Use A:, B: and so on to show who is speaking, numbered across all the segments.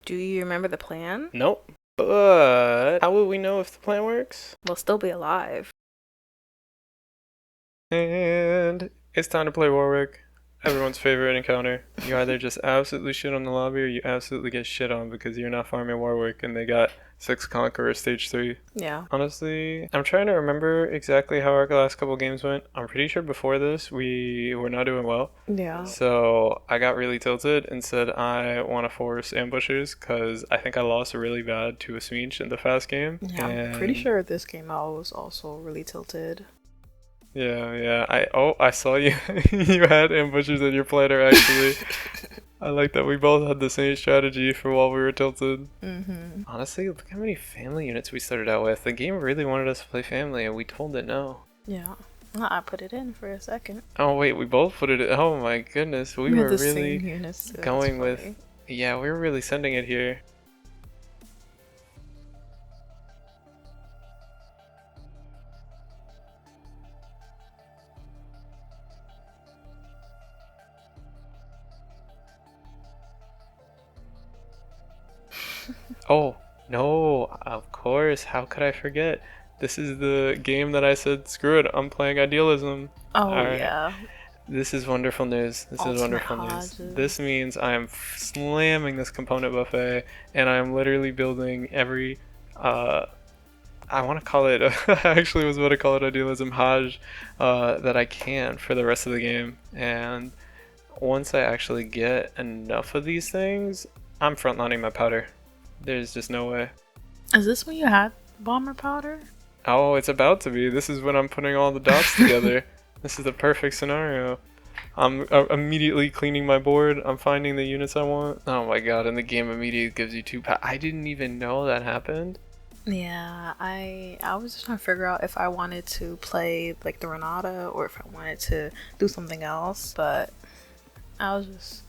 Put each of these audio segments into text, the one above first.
A: Do you remember the plan?
B: Nope. But how will we know if the plan works?
A: We'll still be alive.
B: And it's time to play Warwick. Everyone's favorite encounter. You either just absolutely shit on the lobby or you absolutely get shit on because you're not farming Warwick and they got 6 Conqueror stage 3.
A: Yeah.
B: Honestly, I'm trying to remember exactly how our last couple games went. I'm pretty sure before this we were not doing well.
A: Yeah.
B: So I got really tilted and said I want to force ambushers because I think I lost really bad to a Smeech in the fast game.
A: Yeah, I'm pretty sure this game I was also really tilted.
B: Yeah. I saw you. You had ambushers in your planner actually. I like that we both had the same strategy for while we were tilted. Honestly, look how many family units we started out with. The game really wanted us to play family, and we told it no.
A: Yeah. I put it in for a second.
B: Oh wait, we both put it in. Oh my goodness, we were
A: the
B: really
A: same units.
B: going with. Yeah, we were really sending it here. Oh, no, of course. How could I forget? This is the game that I said, screw it, I'm playing Idealism.
A: Oh,
B: Alright.
A: yeah.
B: This is wonderful news. This is wonderful news. This means I am slamming this component buffet, and I am literally building every, I want to call it, I actually was about to call it Idealism Hajj, that I can for the rest of the game. And once I actually get enough of these things, I'm frontlining my powder. There's just no way.
A: Is this when you had bomber powder?
B: Oh, it's about to be. This is when I'm putting all the dots together. This is the perfect scenario. I'm immediately cleaning my board. I'm finding the units I want. Oh my god, and the game immediately gives you 2 I didn't even know that happened.
A: Yeah, I was just trying to figure out if I wanted to play like the Renata or if I wanted to do something else, but I was just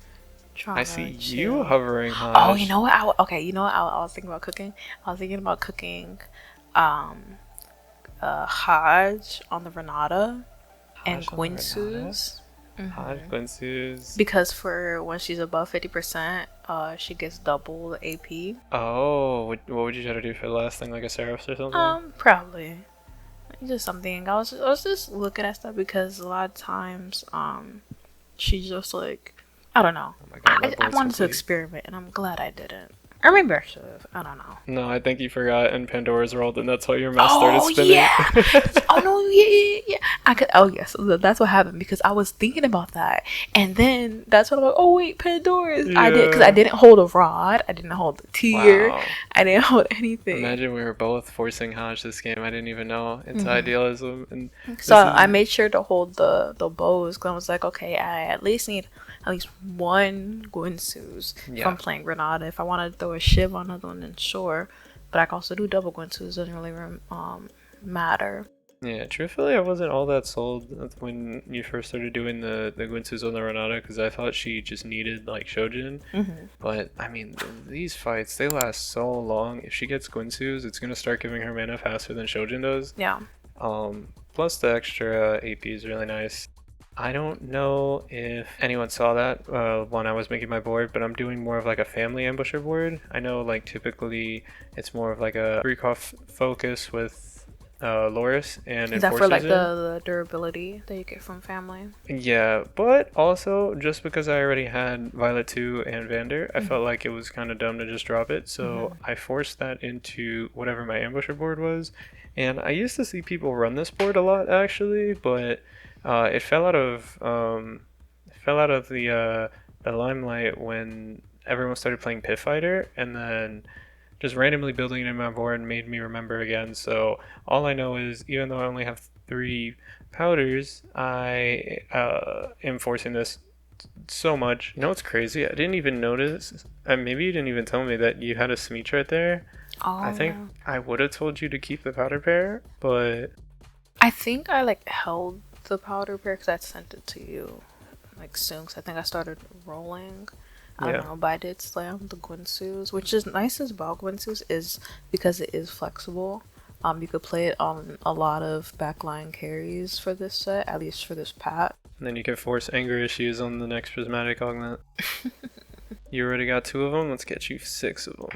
A: trying
B: I
A: to
B: see
A: chill.
B: you hovering high.
A: Oh, you know what? You know what I was thinking about cooking? I was thinking about cooking Hajj on the Renata and Gwynsu's.
B: Hajj, Gwynsu's.
A: Because for when she's above 50%, she gets double the AP.
B: Oh, what would you try to do for the last thing, like a Seraphs or something?
A: Probably. Just something. I was just looking at stuff because a lot of times, she's just like, I don't know.
B: Oh my god,
A: I wanted to experiment, and I'm glad I didn't. Or maybe I should have. I don't know.
B: No, I think you forgot, and Pandora's rolled, and that's why your mouse started spinning.
A: Yeah. Oh no, yeah. I could. Oh yes, that's what happened because I was thinking about that, and then that's when I'm like, oh wait, Pandora's. Yeah. I did because I didn't hold a rod, I didn't hold the tier, wow. I didn't hold anything.
B: Imagine we were both forcing Hajj this game. I didn't even know. It's Idealism, and
A: so I made sure to hold the bows because I was like, okay, I at least need at least one Gwynsu's from playing Renata. If I want to throw a Shiv on another one, then sure. But I can also do double Gwynsu's. Doesn't really matter.
B: Yeah, truthfully, I wasn't all that sold when you first started doing the Gwynsu's on the Renata because I thought she just needed like Shojin. But I mean, these fights, they last so long. If she gets Gwynsu's, it's gonna start giving her mana faster than Shojin does.
A: Yeah.
B: Plus the extra AP is really nice. I don't know if anyone saw that when I was making my board, but I'm doing more of like a family ambusher board. I know like typically it's more of like a recall focus with Loris and
A: is that for like the durability that you get from family?
B: Yeah, but also just because I already had Violet 2 and Vander, I felt like it was kind of dumb to just drop it, so I forced that into whatever my ambusher board was. And I used to see people run this board a lot actually, but it fell out of the limelight when everyone started playing Pit Fighter, and then just randomly building it in my board made me remember again. So all I know is even though I only have 3 powders, I am forcing this so much. You know what's crazy? I didn't even notice, and maybe you didn't even tell me that you had a Smeech right there.
A: Oh,
B: I think I would have told you to keep the powder pair, but
A: I think I like held the powder pair because I sent it to you like soon because I think I started rolling. I don't know, but I did slam the Gwynsu's, which is nice about Gwynsu's is because it is flexible. You could play it on a lot of backline carries for this set, at least for this pat.
B: And then you can force anger issues on the next prismatic augment. You already got 2 of them. Let's get you 6 of them.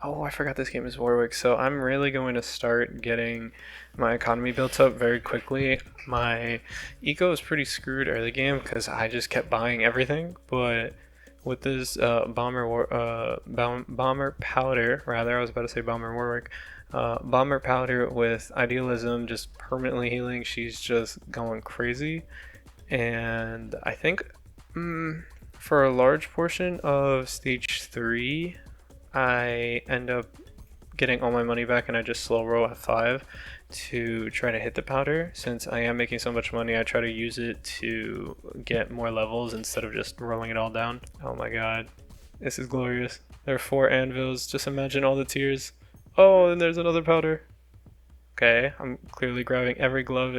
B: Oh, I forgot this game is Warwick. So I'm really going to start getting my economy built up very quickly. My eco is pretty screwed early game because I just kept buying everything. But with this bomber powder, rather, I was about to say bomber Warwick. Bomber powder with Idealism just permanently healing. She's just going crazy. And I think for a large portion of stage 3, I end up getting all my money back and I just slow roll at 5 to try to hit the powder. Since I am making so much money, I try to use it to get more levels instead of just rolling it all down. Oh my god, this is glorious. There are 4 anvils, just imagine all the tears. Oh, and there's another powder. Okay, I'm clearly grabbing every glove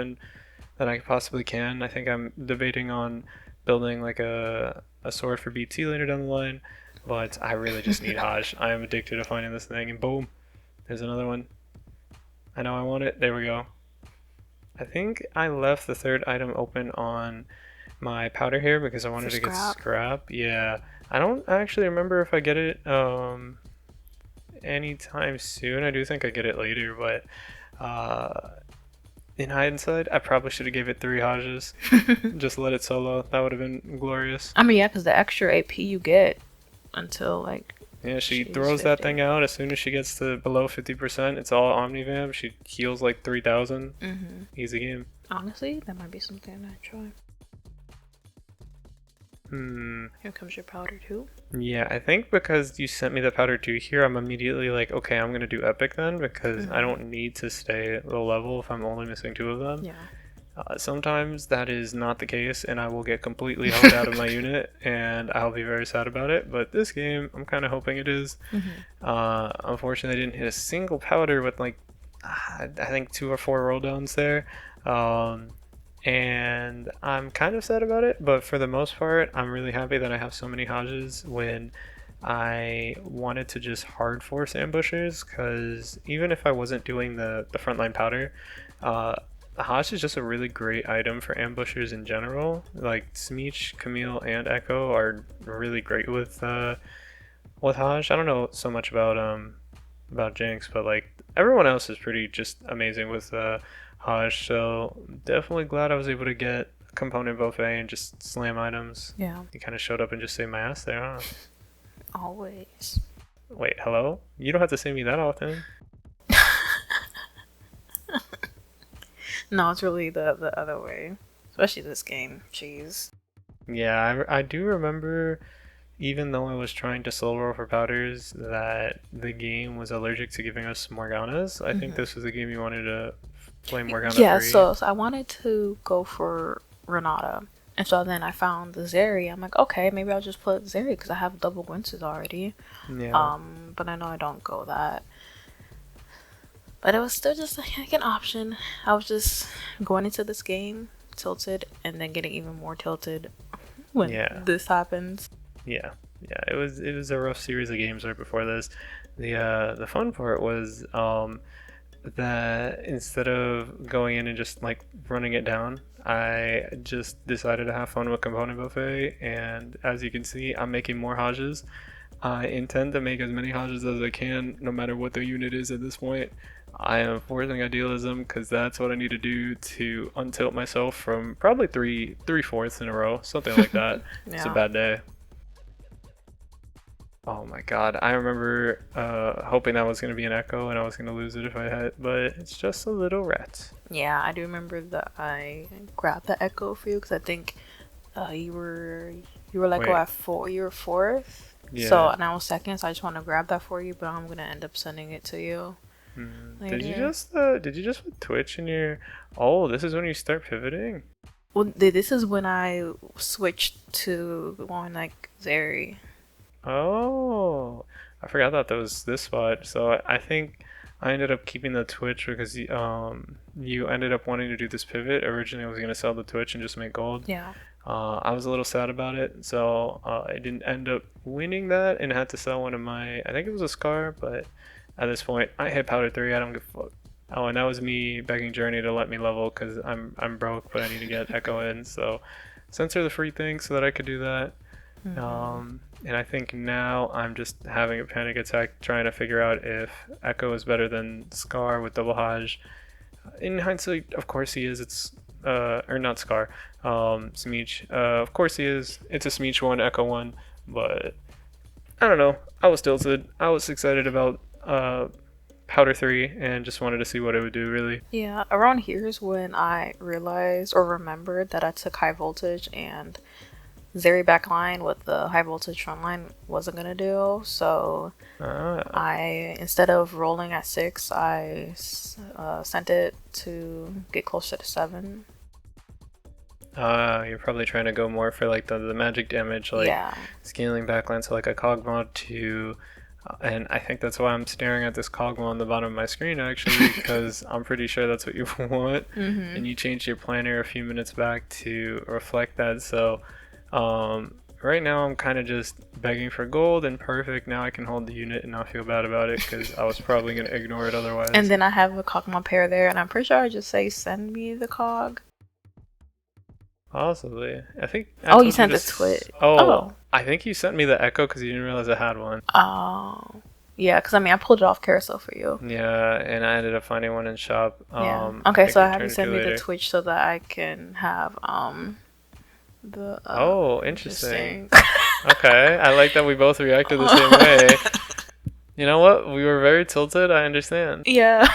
B: that I possibly can. I think I'm debating on building like a sword for BT later down the line. But I really just need Hajj. I am addicted to finding this thing, and boom, there's another one. I know I want it. There we go. I think I left the 3rd item open on my powder here because I wanted to get scrap. Yeah, I don't actually remember if I get it anytime soon. I do think I get it later, but in hindsight, I probably should have gave it 3 Hajjes. Just let it solo. That would have been glorious.
A: I mean, yeah, because the extra AP you get until like
B: she throws 50. That thing out as soon as she gets to below 50%. It's all omnivamp. She heals like 3,000. Easy game.
A: Honestly, that might be something I try. Here comes your powder 2.
B: Yeah, I think because you sent me the powder 2 here, I'm immediately like, okay, I'm gonna do epic then because I don't need to stay at low level if I'm only missing 2 of them.
A: Yeah.
B: Sometimes that is not the case, and I will get completely held out of my unit, and I'll be very sad about it. But this game, I'm kind of hoping it is. Unfortunately, I didn't hit a single powder with like, I think 2 or 4 roll downs there, and I'm kind of sad about it. But for the most part, I'm really happy that I have so many Hajjes when I wanted to just hard force ambushers, because even if I wasn't doing the frontline powder, Hajj is just a really great item for ambushers in general. Like Smeech, Camille, and Ekko are really great with Hajj. I don't know so much about Jinx, but like everyone else is pretty just amazing with Hajj. So definitely glad I was able to get a component buffet and just slam items.
A: Yeah.
B: You kind of showed up and just saved my ass there, huh?
A: Always.
B: Wait, hello? You don't have to say me that often.
A: No, it's really the other way. Especially this game. Jeez.
B: Yeah, I do remember, even though I was trying to slow roll for powders, that the game was allergic to giving us Morganas. I think this was the game you wanted to play Morgana 3.
A: Yeah, so I wanted to go for Renata. And so then I found the Zeri. I'm like, okay, maybe I'll just put Zeri because I have double Gwynces already.
B: Yeah.
A: But I know I don't go that. But it was still just like an option. I was just going into this game tilted and then getting even more tilted when this happens.
B: Yeah. It was a rough series of games right before this. The fun part was that instead of going in and just like running it down, I just decided to have fun with component buffet, and as you can see, I'm making more Hajjes. I intend to make as many Hajjes as I can, no matter what the unit is at this point. I am forcing Idealism because that's what I need to do to untilt myself from probably 3/4 in a row, something like that. It's a bad day. Oh my god, I remember hoping that was going to be an Ekko and I was going to lose it if I had, but it's just a little rat.
A: Yeah, I do remember that I grabbed the Ekko for you because I think you were like at 4. You were 4th. Yeah. So and I was 2nd, so I just want to grab that for you, but I'm gonna end up sending it to you.
B: Did you just put Twitch in your? Oh, this is when you start pivoting.
A: Well, this is when I switched to going like Zeri.
B: Oh, I forgot that was this spot. So I think I ended up keeping the Twitch because you ended up wanting to do this pivot. Originally, I was gonna sell the Twitch and just make gold.
A: Yeah.
B: I was a little sad about it, so I didn't end up winning that and had to sell one of my, I think it was a Scar, but at this point, I hit Powder 3, I don't give a fuck. Oh, and that was me begging Journey to let me level because I'm broke, but I need to get Ekko in, so censor the free thing so that I could do that. And I think now I'm just having a panic attack trying to figure out if Ekko is better than Scar with double Hajj. In hindsight, of course he is. It's or not Scar, Smeech. Of course he is. It's a Smeech one, Ekko one, but I don't know. I was tilted. I was excited about Powder 3 and just wanted to see what it would do, really.
A: Yeah, around here's when I realized or remembered that I took high voltage and Zeri backline with the high voltage front line wasn't gonna do. So I, instead of rolling at 6, I sent it to get closer to 7.
B: You're probably trying to go more for like the magic damage, like scaling backline, so like a Cogma to, and I think that's why I'm staring at this Cogma on the bottom of my screen actually, because I'm pretty sure that's what you want, and you changed your planner a few minutes back to reflect that. So right now I'm kind of just begging for gold and perfect. Now I can hold the unit and not feel bad about it because I was probably going to ignore it otherwise.
A: And then I have a Cogma pair there, and I'm pretty sure I just say send me the Cog.
B: Possibly. I think.
A: Oh, you sent the Twitch.
B: Oh, I think you sent me the Ekko because you didn't realize I had one.
A: Oh, yeah. Because I mean, I pulled it off carousel for you.
B: Yeah, and I ended up finding one in shop.
A: Yeah. Okay, so I have to send me the Twitch so that I can have the.
B: Oh, interesting. Okay, I like that we both reacted the same way. You know what? We were very tilted. I understand.
A: Yeah.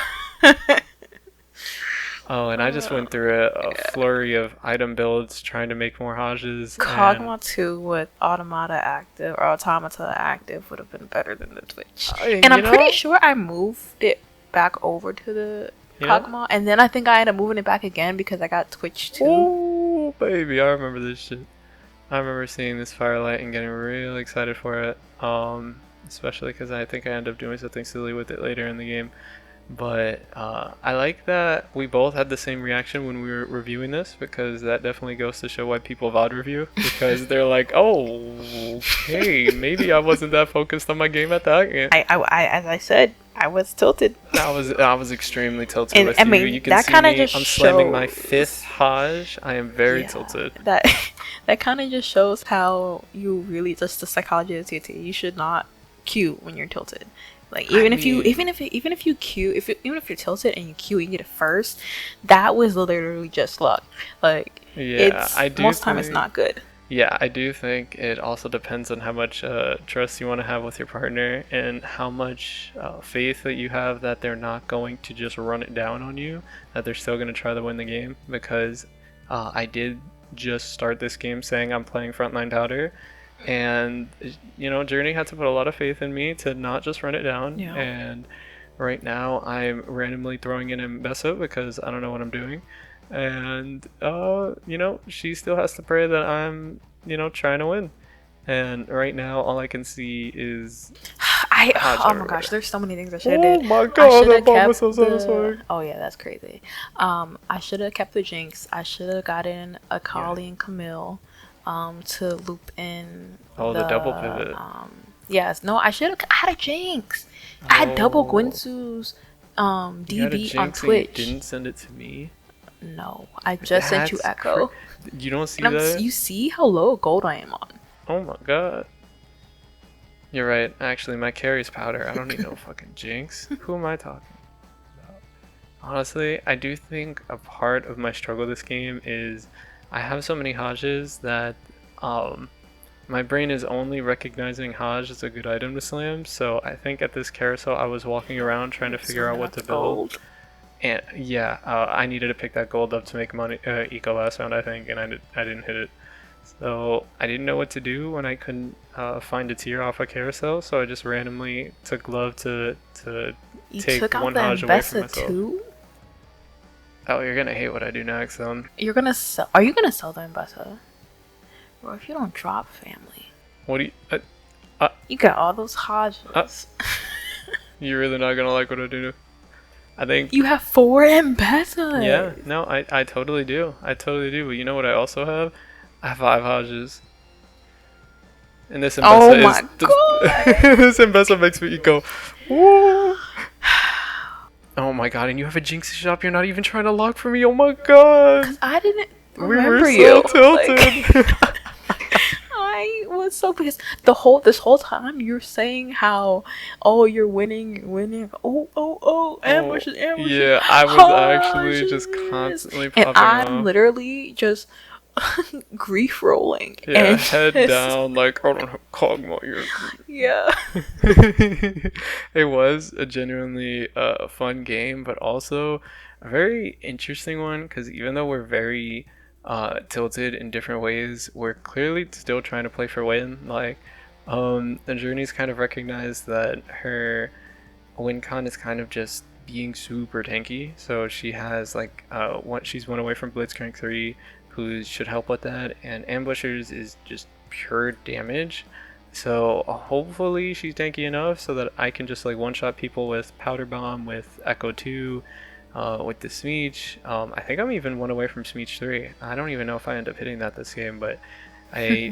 B: Oh, and I just went through a flurry of item builds trying to make more Hajjes.
A: Cogma 2 with Automata active or Automata active would have been better than the Twitch. And I'm pretty sure I moved it back over to the Cogma, and then I think I ended up moving it back again because I got Twitch too.
B: Oh, baby, I remember this shit. I remember seeing this Firelight and getting really excited for it, especially because I think I ended up doing something silly with it later in the game. But I like that we both had the same reaction when we were reviewing this, because that definitely goes to show why people VOD review, because they're like, oh, okay, maybe I wasn't that focused on my game at that.
A: As I said, I was tilted.
B: I was extremely tilted with you. You can see me. I'm slamming my 5th Hajj. I am very tilted.
A: That kind of just shows how you really just the psychology of TT. You should not queue when you're tilted. Like even if you're tilted and you queue and get it first, that was literally just luck. Like most time it's not good.
B: Yeah, I do think it also depends on how much trust you want to have with your partner and how much faith that you have that they're not going to just run it down on you, that they're still going to try to win the game. Because I did just start this game saying I'm playing frontline powder. And Journey had to put a lot of faith in me to not just run it down. And right now I'm randomly throwing in Mbessa because I don't know what I'm doing, and she still has to pray that I'm trying to win. And right now all I can see is
A: oh my gosh, there's so many things I should have did.
B: Oh my god, that bomb was so satisfying.
A: Oh yeah, that's crazy. I should have kept the Jinx. I should have gotten a Kali and Camille to loop in
B: the double pivot.
A: Yes, no, I should have had a Jinx. I had double Gwinsu's DB on Twitch.
B: You didn't send it to me?
A: No, I just sent you Ekko.
B: You don't see that?
A: You see how low gold I am on.
B: Oh my god. You're right. Actually, my carry's powder. I don't need no fucking Jinx. Who am I talking about? Honestly, I do think a part of my struggle this game is I have so many Hajjes that my brain is only recognizing Hajj as a good item to slam. So I think at this carousel I was walking around trying to figure out what to build. And I needed to pick that gold up to make money eco last round, I think, and I didn't hit it. So I didn't know what to do when I couldn't find a tier off a carousel. So I just randomly took love to take one Hajj away from myself. Too? Oh, you're gonna hate what I do next, then.
A: You're gonna sell. Are you gonna sell the Mbessa? Or if you don't drop family.
B: What do you?
A: You got all those Hajjes.
B: You're really not gonna like what I do. I think
A: you have 4 Mbessas.
B: Yeah, no, I totally do. I totally do. But you know what I also have? I have 5 Hajjes. And this Mbessa this Mbessa makes me go, whoa. Oh my god, and you have a Jinx shop you're not even trying to lock for me. Oh my god.
A: I didn't remember you.
B: We were so tilted.
A: I I was so because this whole time you're saying how you're winning. Ambushes.
B: Yeah, I was actually just constantly popping
A: and I'm
B: off.
A: literally just grief rolling.
B: Yeah,
A: and
B: head down, like I don't have Kog'Maw.
A: Yeah.
B: It was a genuinely fun game, but also a very interesting one because even though we're very tilted in different ways, we're clearly still trying to play for win. Like, the Journey's kind of recognized that her win con is kind of just being super tanky. So she has like she's one away from Blitzcrank 3, who should help with that, and Ambushers is just pure damage. So hopefully she's tanky enough so that I can just like one-shot people with Powder Bomb, with Ekko 2, with the Smeech. I think I'm even one away from Smeech 3. I don't even know if I end up hitting that this game, but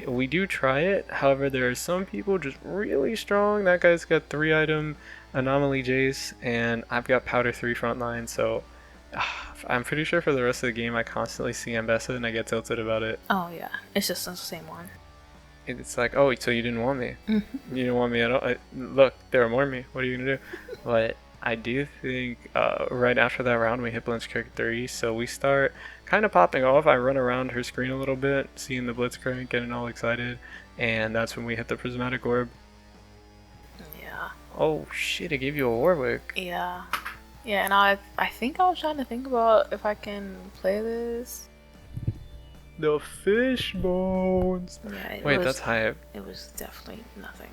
B: we do try it. However, there are some people just really strong. That guy's got 3-item Anomaly Jace, and I've got Powder 3 frontline, so I'm pretty sure for the rest of the game I constantly see Ambessa and I get tilted about it.
A: Oh yeah, it's just the same one.
B: It's like, oh, so you didn't want me.
A: Mm-hmm.
B: You didn't want me at all. Look, there are more of me. What are you going to do? But I do think right after that round we hit Blitzcrank 3, so we start kind of popping off. I run around her screen a little bit, seeing the Blitzcrank, getting all excited, and that's when we hit the Prismatic Orb.
A: Yeah.
B: Oh shit, it gave you a Warwick.
A: Yeah. Yeah, and I think I was trying to think about if I can play this.
B: The fish bones.
A: Yeah,
B: wait, that's hype.
A: It was definitely nothing.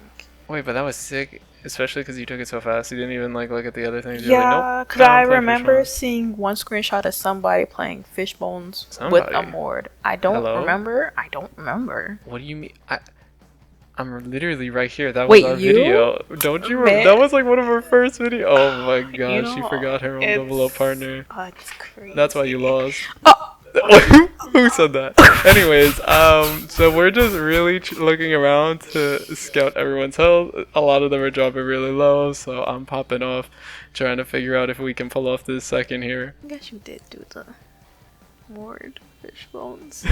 B: Wait, but that was sick, especially because you took it so fast. You didn't even like look at the other things.
A: Yeah, because I remember seeing one screenshot of somebody playing fish bones with a Mord. I don't remember.
B: What do you mean? I'm literally right here. That was our video. Don't you? That was like one of our first videos. Oh my gosh, she forgot her own Double Up partner.
A: Oh, it's crazy.
B: That's why you lost. Who said that? Anyways, so we're just really looking around to scout everyone's health. A lot of them are dropping really low, so I'm popping off, trying to figure out if we can pull off this second here.
A: I guess you did do the Mord fish bones.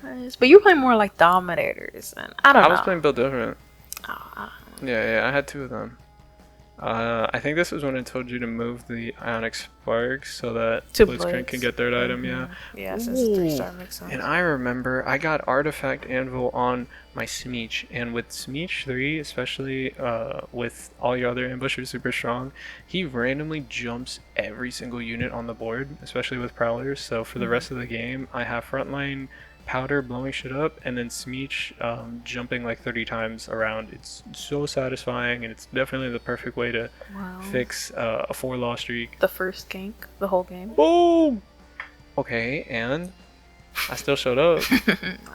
A: But you play more like Dominators, and I don't know.
B: I was playing Build Different.
A: Oh,
B: Yeah, I had 2 of them. I think this was when I told you to move the Ionic Sparks so that Blitzcrank can get 3rd item, yeah.
A: Yeah, since 3-star makes sense.
B: And I remember I got Artifact Anvil on my Smeech, and with Smeech 3, especially with all your other ambushers super strong, he randomly jumps every single unit on the board, especially with Prowlers. So for the rest of the game, I have frontline Powder blowing shit up, and then Smeech jumping like 30 times around. It's so satisfying, and it's definitely the perfect way to fix a 4-loss streak.
A: The first gank, the whole game.
B: Boom! Okay, and I still showed up.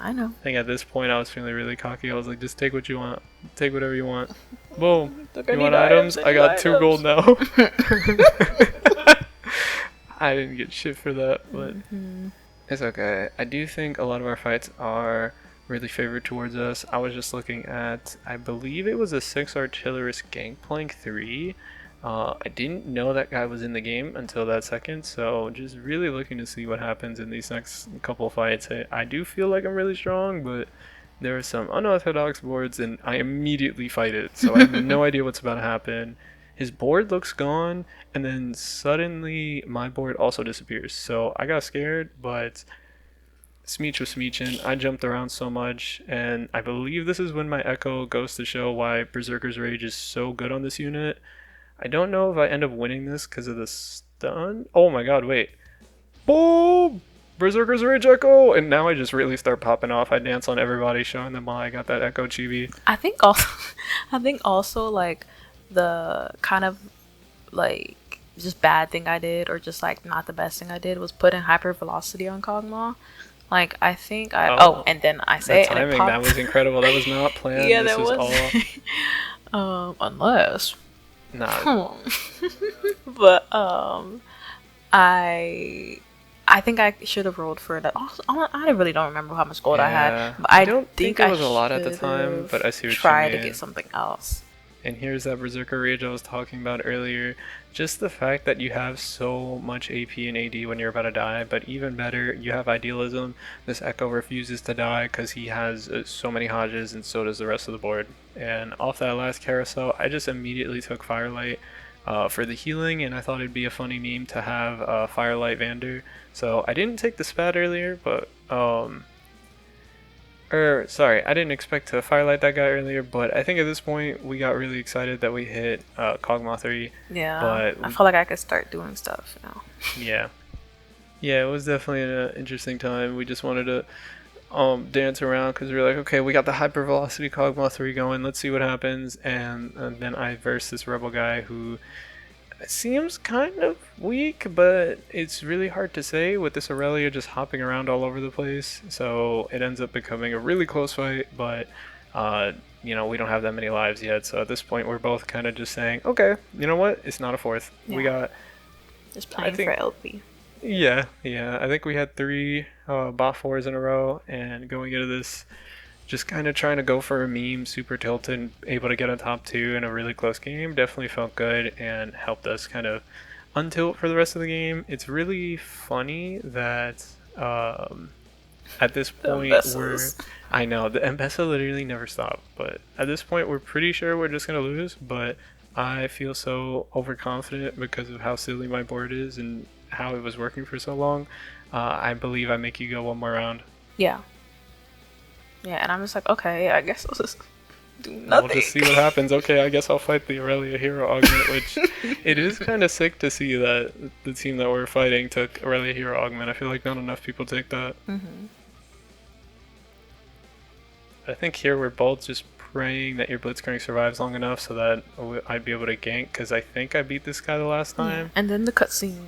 A: I know.
B: I think at this point I was feeling really cocky. I was like, just take what you want. Take whatever you want. Boom. You want items? I got 2 gold now. I didn't get shit for that, but... It's okay. I do think a lot of our fights are really favored towards us. I was just looking at, I believe it was a 6 Artillerist Gangplank 3. I didn't know that guy was in the game until that second, so just really looking to see what happens in these next couple fights. I do feel like I'm really strong, but there are some unorthodox boards and I immediately fight it, so I have no idea what's about to happen. His board looks gone, and then suddenly my board also disappears. So I got scared, but Smeech was Smeechin'. I jumped around so much, and I believe this is when my Ekko goes to show why Berserker's Rage is so good on this unit. I don't know if I end up winning this because of the stun. Oh my god, wait. Boom! Berserker's Rage Ekko! And now I just really start popping off. I dance on everybody, showing them why I got that Ekko chibi.
A: I think also like the kind of like just bad thing I did, or just like not the best thing I did, was put in hyper velocity on Kog'Maw. Like I think and then I say it,
B: timing, that was incredible. That was not planned.
A: Yeah,
B: this
A: that was
B: all
A: unless
B: nah.
A: But I think I should have rolled for that. Also, I really don't remember how much gold I had. But I don't think
B: it was a lot at the time, but I see what you mean.
A: Try to get something else.
B: And here's that Berserker Rage I was talking about earlier. Just the fact that you have so much AP and AD when you're about to die, but even better, you have Idealism. This Ekko refuses to die because he has so many Hodges, and so does the rest of the board. And off that last carousel, I just immediately took Firelight for the healing, and I thought it'd be a funny meme to have Firelight Vander. So I didn't take the spat earlier, but sorry, I didn't expect to firelight that guy earlier, but I think at this point we got really excited that we hit Kog'Maw 3.
A: Yeah, but I feel like I could start doing stuff now.
B: Yeah. Yeah, it was definitely an interesting time. We just wanted to dance around because we were like, okay, we got the hypervelocity Kog'Maw 3 going, let's see what happens. And then I versed this rebel guy who seems kind of weak, but it's really hard to say with this Aurelia just hopping around all over the place. So it ends up becoming a really close fight, but we don't have that many lives yet. So at this point, we're both kind of just saying, okay, you know what? It's not a fourth. Yeah. We got
A: just playing for LP.
B: Yeah. I think we had 3 bot 4s in a row, and going into this, just kind of trying to go for a meme, super tilted, and able to get on top 2 in a really close game definitely felt good and helped us kind of untilt for the rest of the game. It's really funny that at this point I know the M-Pesa literally never stopped, but at this point we're pretty sure we're just gonna lose, but I feel so overconfident because of how silly my board is and how it was working for so long. I believe I make you go one more round.
A: Yeah, and I'm just like, okay, I guess I'll just do nothing.
B: We'll just see what happens. Okay, I guess I'll fight the Aurelia Hero Augment, which it is kind of sick to see that the team that we're fighting took Aurelia Hero Augment. I feel like not enough people take that.
A: Mm-hmm.
B: I think here we're both just praying that your Blitzcrank survives long enough so that I'd be able to gank, because I think I beat this guy the last time.
A: Yeah. And then the cutscene.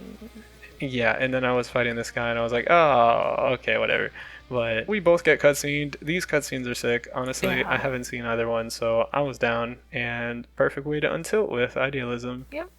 B: Yeah, and then I was fighting this guy and I was like, oh, okay, whatever. But we both get cutscened. These cutscenes are sick. Honestly, yeah. I haven't seen either one, so I was down. And perfect way to untilt with Idealism.
A: Yep.